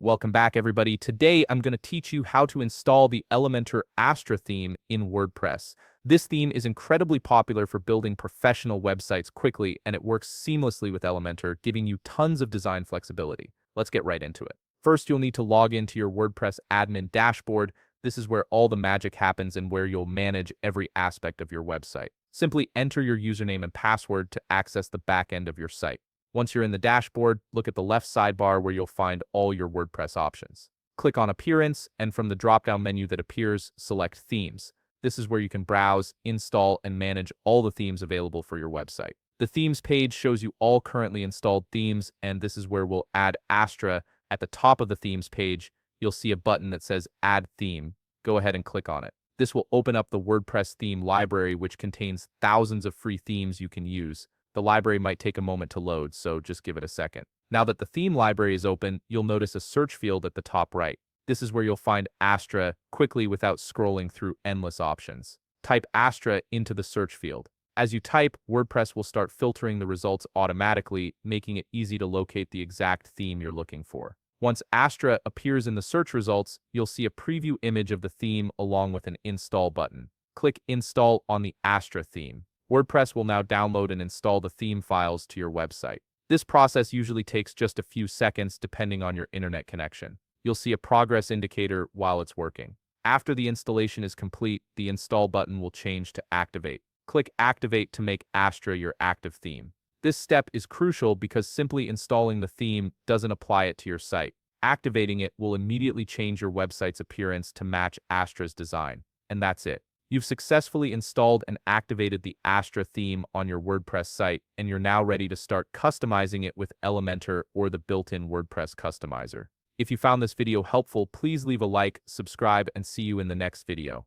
Welcome back, everybody. Today, I'm going to teach you how to install the Elementor Astra theme in WordPress. This theme is incredibly popular for building professional websites quickly, and it works seamlessly with Elementor, giving you tons of design flexibility. Let's get right into it. First, you'll need to log into your WordPress admin dashboard. This is where all the magic happens and where you'll manage every aspect of your website. Simply enter your username and password to access the back end of your site. Once you're in the dashboard, look at the left sidebar where you'll find all your WordPress options. Click on Appearance, and from the drop-down menu that appears, select Themes. This is where you can browse, install, and manage all the themes available for your website. The Themes page shows you all currently installed themes, and this is where we'll add Astra. At the top of the Themes page, you'll see a button that says Add Theme. Go ahead and click on it. This will open up the WordPress theme library, which contains thousands of free themes you can use. The library might take a moment to load, so just give it a second. Now that the theme library is open, you'll notice a search field at the top right. This is where you'll find Astra quickly without scrolling through endless options. Type Astra into the search field. As you type, WordPress will start filtering the results automatically, making it easy to locate the exact theme you're looking for. Once Astra appears in the search results, you'll see a preview image of the theme along with an install button. Click Install on the Astra theme. WordPress will now download and install the theme files to your website. This process usually takes just a few seconds depending on your internet connection. You'll see a progress indicator while it's working. After the installation is complete, the install button will change to Activate. Click Activate to make Astra your active theme. This step is crucial because simply installing the theme doesn't apply it to your site. Activating it will immediately change your website's appearance to match Astra's design. And that's it. You've successfully installed and activated the Astra theme on your WordPress site, and you're now ready to start customizing it with Elementor or the built-in WordPress customizer. If you found this video helpful, please leave a like, subscribe, and see you in the next video.